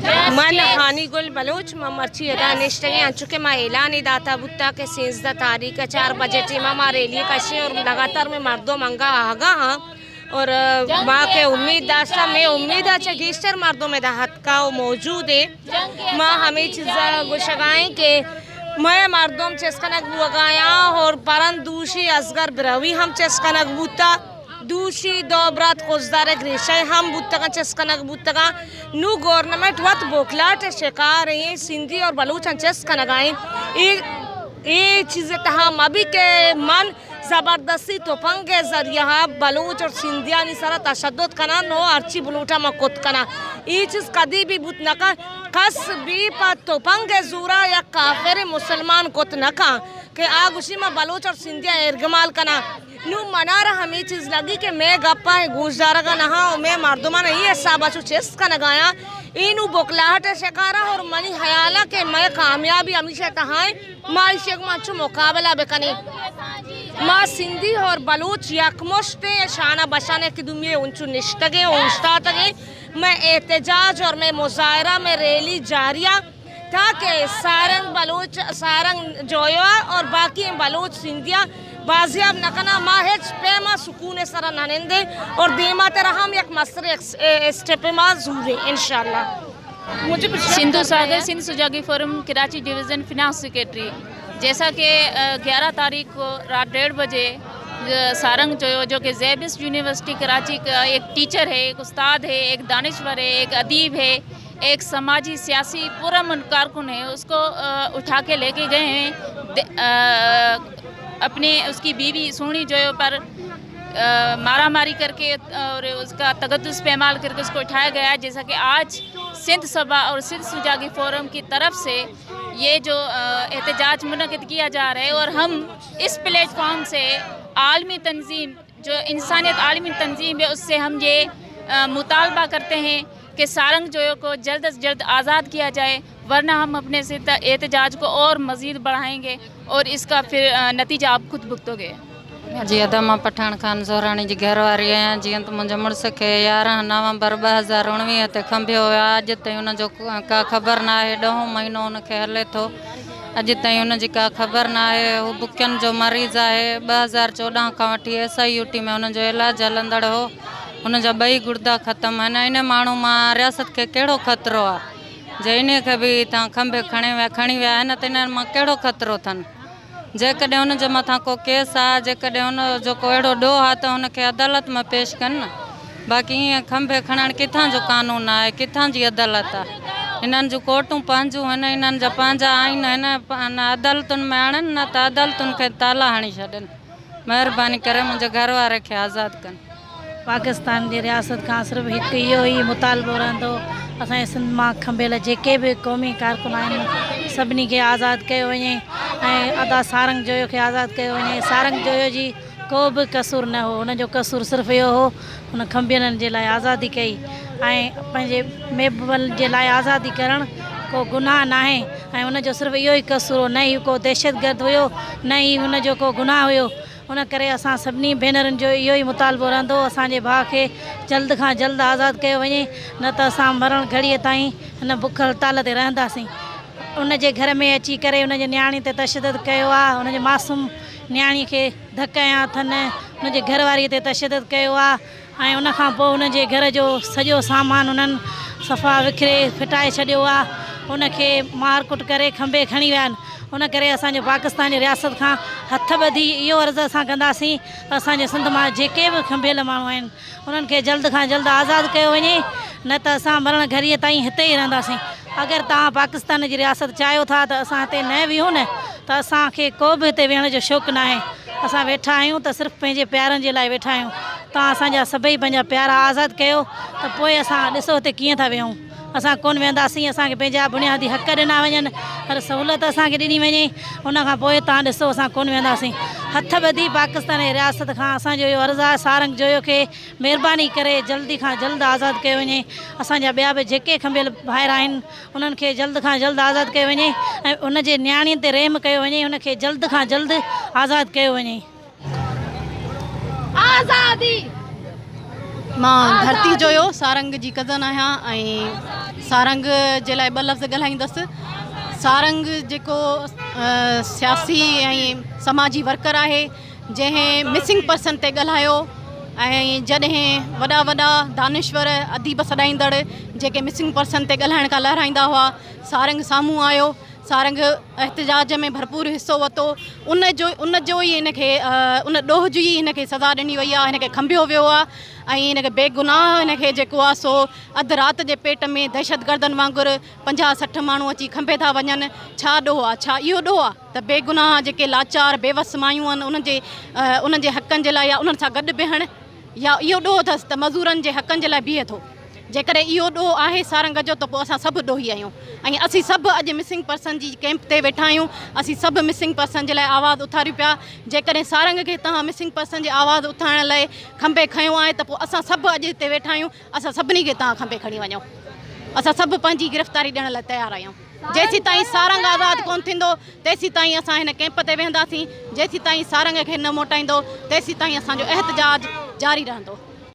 मन हानी गुल बलोच मर्ची अदा निश्चय अंचुके माँ ऐलान दाता बुत्ता के 16 तारीख 4 बजे टीमा माँ रैली कशे और लगातार में मर्दों मंगा आगा हाँ और माँ के उम्मीद दास्ता में उम्मीद अच्छा गीस्टर मर्दों में दाहत का मौजूद है माँ हमें चीज़ गुशगाएं के मैं मर्दों चेस्कनक बुगाया और परन दूषी असगर ब्रवी हम चेस्कनक बुता दूषी दोबरात खुजदार ग्रेशा हम बुतगा चेस्कनक बुतगा नु गवर्नमेंट वत बोखलाट शिकार है सिंधी और बलूच चेस्कनगाएं ये चीज़ें हम अभी के मन ज़बरदस्ती तोफंग के जरिया बलूच और सिंधिया नि सारा तशद्दुद कना नो अर्ची बलूटा मकुत कना ये चीज़ कदी भी बुत नका कस भी पर तोफंग के जूरा या काफिर मुसलमान कुत नका के आग उसी में बलूच और सिंधिया इर्गमाल कना नू मनारा हमें चीज़ लगी कि मैं गप्पा है गुजारा का नहा और मैं मर्दुमा नहीं है साबाचू चेस्ट का नगाया इनू बोकलाहट शिकारा और मनी हयाला के मैं कामयाबी हमेशा तहाए माइशे को माचू मुकाबला बेकनी माँ सिंधी और बलूच यकमुश्ते शाना बशाने की दुनिया उनचू निश्तगे उनस्ता तगे मैं एहतजाज और मैं मुजाहरा में रैली जारिया ताकि सारंग बलूच सारंग जोया और बाकी बलूच सिंधिया बाजियाब नकना माहेज पेमा सुकून सरा ननेंदे और देमा तेरा हम एक मसरे स्टेप में जूरे इंशाल्लाह। मुझे Sindhu Sagar Sindh Sujagi forum Karachi division finance secretary जैसा कि 11 तारीख को रात 1:30 बजे सारंग जो कि ज़ेबिस यूनिवर्सिटी कराची का एक टीचर है, एक उस्ताद है, एक दानिश्वर है, एक अदीब है, एक समाजी सियासी पूरा कारकुन है, उसको उठा के लेके गए हैं अपने उसकी बीवी सोनी जो पर मारा मारी करके और उसका तगद्दुस पैमाल करके उसको उठाया गया। जैसा कि आज सिंध सभा और सिंध सुजागी फोरम की तरफ से ये जो एहतजाज मुनक़िद किया जा रहा है और हम इस प्लेटफॉर्म से आलमी तंजीम जो इंसानियत आलमी तंजीम है उससे हम ये मुतालबा करते हैं कि सारंग जोयो को जल्द से जल्द आज़ाद किया जाए, वरना हम अपने से एहतजाज को और मज़ीद बढ़ाएंगे और इसका फिर नतीजा आप खुद भुगतोगे। जी अदा मां पठान खान ज़ोहरानी जी घरवारी आहियां। जीअं त मुंहिंजे मुड़ुस खे 11 नवंबर 2019 ते खंभियो हुयो, अॼु ताईं हुनजो का ख़बर न आहे। 10 महीनो हुनखे हले थो, अॼु ताईं हुनजी का ख़बर न आहे। हू बुकियुनि जो मरीज़ आहे। 2014 खां वठी SIUT में हुनजो इलाजु हलंदड़ हो। हुनजा 2 गुर्दा ख़तमु आहिनि। इन माण्हू मां रियासत खे कहिड़ो ख़तरो आहे जे इन खे बि तव्हां खंभे खणी विया आहिनि त इन्हनि मां कहिड़ो ख़तरो अथनि। जेकॾहिं हुनजे मथां को केस आहे, जेकॾहिं हुनजो को अहिड़ो ॾोह आहे त हुनखे अदालत में पेश कनि न। बाक़ी ईअं खंभे खणणु किथां जो कानून आहे, किथां जी अदालत आहे। इन्हनि जूं कोर्टूं पंहिंजूं आहिनि, इन्हनि जा पंहिंजा आइन आहिनि, न अदालतुनि में आणनि न त अदालतुनि खे ताला हणी छॾनि। महिरबानी करे मुंहिंजे घरवारे खे आज़ादु कनि। पाकिस्तान जी रियासत का सिर्फ एक यो ही मुतालबो रहंदो असांजे सिंध मां खंभियल जेके भी क़ौमी कारकुन आहिनि सभिनी खे आज़ादु कयो वञे ऐं अदा सारंग जोयो खे आज़ादु कयो वञे। सारंग जोयो जी को बि कसूर न हो, हुनजो कसूर सिर्फ़ु इहो हो हुन खंभियलनि जे लाइ आज़ादी कई ऐं पंहिंजे महबूबनि जे लाइ आज़ादी करणु को गुनाह न आहे ऐं हुनजो सिर्फ़ु इहो ई कसूर हो, न ई को दहशतगर्द हुयो न ई हुनजो को गुनाह हुयो। उन करे असां सभिनी भेनरुनि जो इहो ई मुतालबो रहंदो असांजे भाउ खे जल्द खां जल्द आज़ादु कयो वञे, न त असां मरण घड़ीअ ताईं हिन बुख हड़ताल ते रहंदासीं। उनजे घर में अची करे उनजे न्याणी ते तशदुद कयो आहे, उनजे मासूम न्याणी खे धकया अथनि, उनजे घरवारीअ ते तशदुद कयो आहे ऐं उनखां पोइ उनजे घर जो सॼो सामान उन्हनि सफ़ा विकिरे फिटाए छॾियो आहे, उनखे मार कुट करे खंभे खणी विया आहिनि। उन करे असांजो पाकिस्तान जी रियासत खां हथ ॿधी इहो अर्ज़ु असां कंदासीं त असांजे सिंध मां जेके बि खंभियल माण्हू आहिनि उन्हनि खे जल्द खां जल्द आज़ादु कयो वञे, न त असां मरण घड़ीअ ताईं हिते ई रहंदासीं। अगरि तव्हां पाकिस्तान जी रियासत चाहियो था त असां हिते न वियूं न त असांखे को बि हिते विहण जो शौक़ु न आहे। असां वेठा आहियूं त सिर्फ़ु पंहिंजे प्यारनि जे लाइ वेठा आहियूं। तव्हां असांजा सभई पंहिंजा प्यारा आज़ादु कयो त पोइ असां ॾिसो हिते कीअं था विहूं। असां कोन वेंदासीं, असांखे पंहिंजा बुनियादी हक़ ॾिना वञनि, हर सहूलियत असांखे ॾिनी वञे, उनखां पोइ तव्हां ॾिसो असां कोन वेंदासीं। हथ ॿधी पाकिस्तान जी रियासत खां असांजो इहो अर्ज़ु आहे सारंग जोयो खे महिरबानी करे जल्दी खां जल्द आज़ादु कयो वञे। असांजा ॿिया बि जेके खंभियल भाइर आहिनि उन्हनि खे जल्द खां जल्द आज़ादु कयो वञे ऐं उनजे न्याणीअ ते रहम कयो वञे, उनखे जल्द खां जल्द आज़ादु कयो वञे। आज़ादी मां धरती जोयो सारंग जी कज़न आहियां ऐं सारंग जे लाइ 2 लफ़्ज़ ॻाल्हाईंदसि। सारंग जेको सियासी ऐं समाजी वर्कर आहे, जंहिं मिसिंग पर्सन ते ॻाल्हायो ऐं जॾहिं वॾा वॾा दानिश्वर अदीब सॾाईंदड़ जेके मिसिंग पर्सन ते ॻाल्हाइण खां लहराईंदा हुआ, सारंग साम्हूं आयो। सारंग एहतजाज में भरपूर हिसो वरितो। उन जो ई हिनखे उन ॾोह जी हिनखे सज़ा ॾिनी वई आहे, हिनखे खंभियो वियो आहे ऐं हिनखे बेगुनाह हिनखे जेको आहे सो अधु राति जे पेट में दहशतगर्दनि वांगुरु 50-60 माण्हू अची खंभे था वञनि। छा ॾोह आहे? छा इहो ॾोह आहे त बेगुनाह जेके लाचार बेवस मायूं आहिनि उन्हनि जे हक़नि जे लाइ या उन्हनि सां गॾु बीहण, या इहो ॾोह अथसि त मज़दूरनि जे हक़नि जे लाइ बीहे थो? जेकॾहिं इहो ॾोह आहे सारंग जो त पोइ असां सभु ॾोही आहियूं ऐं असीं सभु अॼु मिसिंग पर्सन जी कैंप ते वेठा आहियूं। असीं सभु मिसिंग पर्सन जे लाइ आवाज़ु उथारियूं पिया। जेकॾहिं सारंग खे तव्हां मिसिंग पर्सन जी आवाज़ु उथारण लाइ खंभे खयो आहे त पोइ असां सभु अॼु हिते वेठा आहियूं। असां सभिनी खे तव्हां खंभे खणी वञो। असां सभु पंहिंजी गिरफ़्तारी ॾियण लाइ तयारु आहियूं। जेसीं ताईं सारंग आज़ादु कोन थींदो तेसीं ताईं असां हिन कैंप ते वेहंदासीं। जेसीं ताईं सारंग खे न मोटाईंदो तेसीं ताईं असांजो एहतजाज जारी रहंदो।